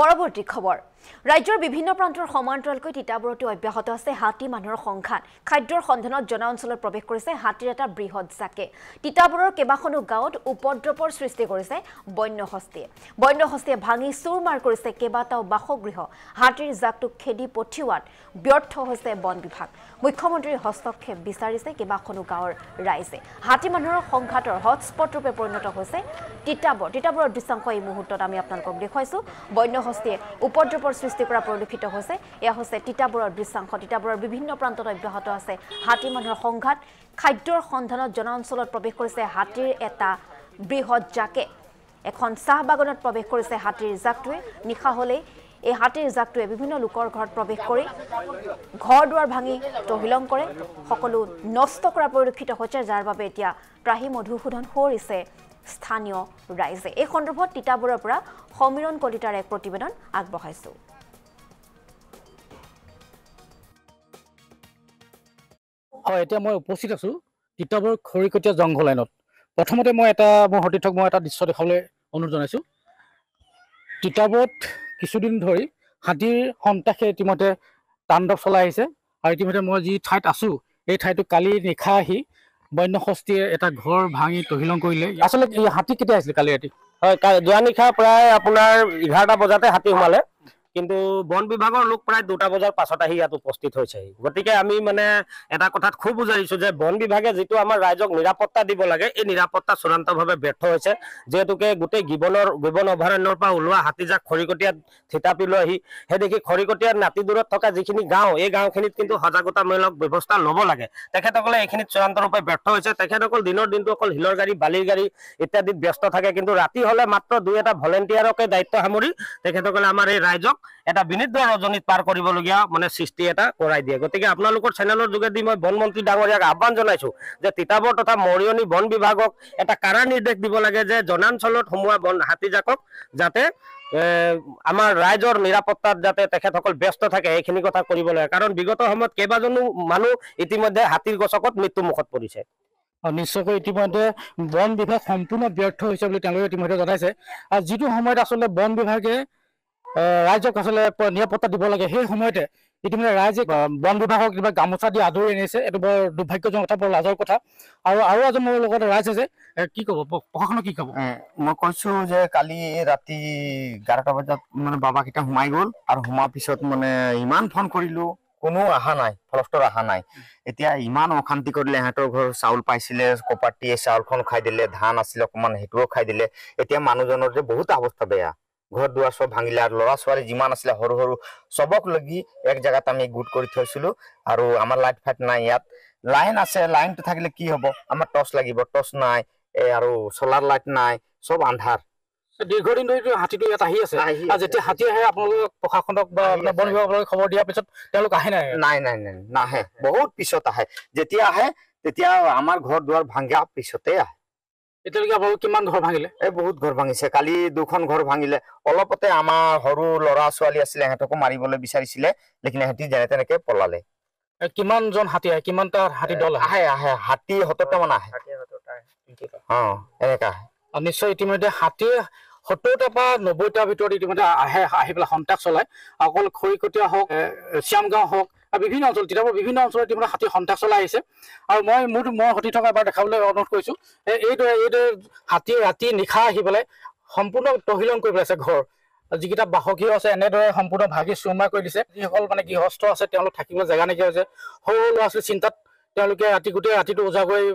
পৰৱৰ্তী খবৰ ৰাজ্যৰ বিভিন্ন প্ৰান্তৰ সমান্তৰালকৈ তিতাবৰতো অব্যাহত আছে হাতী মানুহৰ সংঘাত খাদ্যৰ সন্ধানত জনা অঞ্চলত প্ৰৱেশ কৰিছে হাতীৰ এটা বৃহৎ জাকে তিতাবৰৰ কেবাখনো গাঁৱত উপদ্ৰৱৰ সৃষ্টি কৰিছে বন্যহস্তীয়ে ভাঙি চুৰমাৰ কৰিছে কেবাটাও বাসগৃহ হাতীৰ জাকটোক খেদি পঠিওৱাত ব্যৰ্থ হৈছে বন বিভাগ মুখ্যমন্ত্ৰীৰ হস্তক্ষেপ বিচাৰিছে কেবাখনো গাঁৱৰ ৰাইজে হাতী মানুহৰ সংঘাতৰ হটস্পট ৰূপে পৰিণত হৈছে তিতাবৰৰ দৃশ্যাংশ এই মুহূৰ্তত আমি আপোনালোকক দেখুৱাইছো বন্যহস্তীয়ে উপদ্ৰৱৰ সৃষ্টি কৰা পৰিলক্ষিত হৈছে এয়া হৈছে তিতাবৰৰ দৃশ্যাংশ তিতাবৰৰ বিভিন্ন প্ৰান্তত অব্যাহত আছে হাতী মানুহৰ সংঘাত খাদ্যৰ সন্ধানত জনা অঞ্চলত প্ৰৱেশ কৰিছে হাতীৰ এটা বৃহৎ জাকে এখন চাহ বাগানত প্ৰৱেশ কৰিছে হাতীৰ জাকটোৱে নিশা হলে এই হাতীৰ জাকটোৱে বিভিন্ন লোকৰ ঘৰত প্ৰৱেশ কৰি ঘৰ দুৱাৰ ভাঙি তহিলং কৰে সকলো নষ্ট কৰা পৰিলক্ষিত হৈছে যাৰ বাবে এতিয়া ত্ৰাহি মধুসূদন কৰিছে স্থানীয় ৰাইজে এই সন্দৰ্ভত তিতাবৰৰ পৰা সমীৰণ কলিতাৰ এক প্ৰতিবেদন আগবঢ়াইছো হয় এতিয়া মই উপস্থিত আছো তিতাবৰ খৰিকটীয়া জংঘল লাইনত প্ৰথমতে মই মোৰ সতীৰ্থক এটা দৃশ্য দেখাবলৈ অনুৰোধ জনাইছো তিতাবৰত কিছুদিন ধৰি হাতীৰ সন্ত্ৰাসে ইতিমধ্যে তাণ্ডৱ চলাই আহিছে আৰু ইতিমধ্যে মই যি ঠাইত আছো এই ঠাইটো কালি নিশা আহি বন্যহস্তীয়ে এটা ঘৰ ভাঙি তহিলং কৰিলে আচলতে এই হাতী কেতিয়া আহিছিলে কালি ৰাতি হয় যোৱা নিশা প্ৰায় আপোনাৰ 11টা বজাতে হাতী সোমালে কিন্তু বন বিভাগৰ লোক প্ৰায় 2টা বজাৰ পাছত আহি ইয়াত উপস্থিত হৈছে গতিকে আমি মানে এটা কথাত খুব বুজাইছো যে বন বিভাগে যেটো আমাৰ ৰাইজক নিৰাপত্তা দিব লাগে এই নিৰাপত্তা চূড়ান্তভাৱে ব্যৰ্থ হৈছে যেহেতুকে গোটেই গিবন অভয়াৰণ্যৰ পৰা ওলোৱা হাতীজাক খৰিকটীয়াত থিতাপি লৈ আহি হেदेखি খৰিকটীয়াৰ নাতি দূৰত থকা যিখিনি গাঁও এই গাঁওখিনিত কিন্তু সজাগতামূলক ব্যৱস্থা ল'ব লাগে তেখেতসকলে এইখিনিত চূড়ান্তৰূপে ব্যৰ্থ হৈছে তেখেতসকল দিনৰ দিনটো অকল হিলৰ গাড়ী বালিৰ গাড়ী ইত্যাদিত ব্যস্ত থাকে কিন্তু ৰাতি হলে মাত্ৰ 2-এটা ভলেণ্টিয়াৰকে দায়িত্ব সামৰি তেখেতসকলে আমাৰ এই ৰাইজক এটা বিনিদ্ৰ ৰজনীত পাৰ কৰিবলগীয়া মানে সৃষ্টি এটা কৰাই দিয়ে গতিকে আপোনালোকৰ চেনেলৰ যোগেদি মই বন মন্ত্ৰী ডাঙৰীয়াক আহ্বান জনাইছো যে তিতাবৰ তথা মৰিয়নি বন বিভাগক এটা কাৰা নিৰ্দেশ দিব লাগে যে জনাঞ্চলত সোমোৱা বন হাতীজাকক যাতে আমাৰ ৰাইজৰ নিৰাপত্তাত যাতে তেখেতসকল ব্যস্ত থাকে এইখিনি কথা কৰিব লাগে কাৰণ বিগত সময়ত কেইবাজনো মানুহ ইতিমধ্যে হাতীৰ গছকত মৃত্যু মুখত পৰিছে নিশ্চয়কৈ ইতিমধ্যে বন বিভাগ সম্পূৰ্ণ ব্যৰ্থ হৈছে বুলি তেওঁলোকে ইতিমধ্যে জনাইছে আৰু যিটো সময়ত আচলতে বন বিভাগে ৰাইজক আচলতে নিৰাপত্তা দিব লাগে সেই সময়তে ইতিমধ্যে ৰাইজে বন বিভাগক কিবা গামোচা দি আদৰি আনিছে এইটো বৰ দুৰ্ভাগ্যজনক কথা বৰ লাজৰ কথা আৰু এজন মোৰ লগত ৰাইজ আছে কি ক'ব প্ৰশাসনক কি ক'ব মই কৈছো যে কালি ৰাতি 11টা বজাত মানে বাবাকেইটা সোমাই গ'ল আৰু সোমাৰ পিছত মানে ইমান ফোন কৰিলো কোনো আহা নাই ফলস্তৰ আহা নাই এতিয়া ইমান অশান্তি কৰিলে এহেঁতৰ ঘৰ চাউল পাইছিলে কপাৰটিয়ে চাউলখন খাই দিলে ধান আছিল অকমান হেতুও খাই দিলে এতিয়া মানুহজনৰ যে বহুত অৱস্থা বেয়া ঘৰ দুৱাৰ সব ভাঙিলে আৰু ল'ৰা ছোৱালী যিমান আছিলে সৰু সৰু সবক লাগি এক জায়গাত আমি গোট কৰি থৈছিলো আৰু আমাৰ লাইট ফাইট নাই ইয়াত লাইন আছে লাইনটো থাকিলে কি হ'ব আমাৰ টৰ্চ লাগিব টৰ্চ নাই আৰু সোলাৰ লাইট নাই সব আন্ধাৰ দীৰ্ঘদিন ধৰি হাতীটো ইয়াত আহি আছে আৰু যেতিয়া হাতী আহে আপোনালোক প্ৰশাসনক বা বন বিভাগক খবৰ দিয়াৰ পিছত তেওঁলোক আহে নাই নাহে বহুত পিছত আহে যেতিয়া আহে তেতিয়া আমাৰ ঘৰ দুৱাৰ ভাঙা পিছতে আহে এতিয়ালৈকে আপোনালোক কিমান ঘৰ ভাঙিলে বহুত ঘৰ ভাঙিছে কালি 2খন ঘৰ ভাঙিলে অলপতে আমাৰ সৰু ল'ৰা ছোৱালী আছিলে সিহঁতকো মাৰিবলৈ বিচাৰিছিলে লেকিন সিহঁতি যেনে তেনেকে পলালে কিমানজন হাতী আহে কিমানটা হাতী দল আহে হাতী 70টা মান আহে এনেকা আহে নিশ্চয় ইতিমধ্যে হাতী 70টা পৰা 90টাৰ ভিতৰত ইতিমধ্যে আহি পেলাই সন্ত্ৰাস চলায় অকল খৰিকটীয়া হওক শ্যামগাঁও হওক আৰু বিভিন্ন অঞ্চল তিতাবৰ বিভিন্ন অঞ্চলত ইতিমধ্যে হাতী সন্ত্ৰাস চলাই আহিছে আৰু মই সতী থকা এবাৰ দেখাবলৈ অনুৰোধ কৰিছো এইদৰে হাতী ৰাতি নিশা আহি পেলাই সম্পূৰ্ণ তহিলং কৰি পেলাইছে ঘৰ যিকেইটা বাসগৃহ আছে এনেদৰে সম্পূৰ্ণ ভাগি চুৰমাৰ কৰি দিছে যিসকল মানে গৃহস্থ আছে তেওঁলোক থাকিবলৈ জেগা নাইকিয়া হৈছে সৰু ল'ৰা ছোৱালী চিন্তাত তেওঁলোকে গোটেই ৰাতিটো উজাগৰি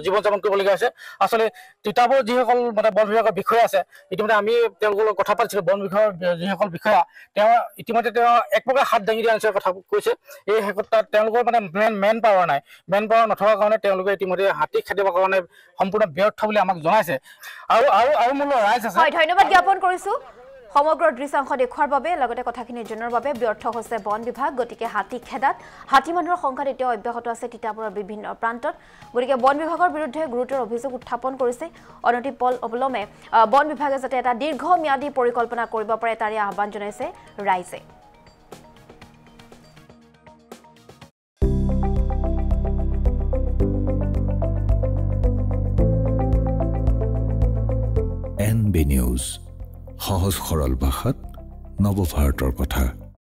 জীৱন যাপন কৰিবলগীয়া হৈছে আচলতে তিতাবৰ যিসকল মানে বন বিভাগৰ বিষয়া আছে ইতিমধ্যে আমি তেওঁলোকৰ লগত কথা পাতিছিলো বন বিভাগৰ যিসকল বিষয়া ইতিমধ্যে এক প্ৰকাৰ হাত দাঙি দিয়া নিচিনা কথা কৈছে এই ক্ষেত্ৰত তেওঁলোকৰ মানে মেন পাৱাৰ নাই মেন পাৱাৰ নথকাৰ কাৰণে তেওঁলোকে ইতিমধ্যে হাতী খেদিবৰ কাৰণে সম্পূৰ্ণ ব্যৰ্থ বুলি আমাক জনাইছে আৰু মূল ৰাইজ আছে ধন্যবাদ জ্ঞাপন কৰিছো সমগ্ৰ দৃশ্যাংশ দেখুৱাৰ বাবে লগতে কথাখিনি জনাৰ বাবে ব্যৰ্থ হৈছে বন বিভাগ গতিকে হাতী খেদাত হাতী মানুহৰ সংখ্যাত এতিয়া অব্যাহত আছে তিতাবৰৰ বিভিন্ন প্ৰান্তত গতিকে বন বিভাগৰ বিৰুদ্ধে গুৰুতৰ অভিযোগ উত্থাপন কৰিছে অনতিপল অৱলম্বে বন বিভাগে যাতে এটা দীৰ্ঘম্যাদী পৰিকল্পনা কৰিব পাৰে তাৰে আহ্বান জনাইছে ৰাইজে NB News সহজ সৰল ভাষাত নৱভাৰতৰ কথা।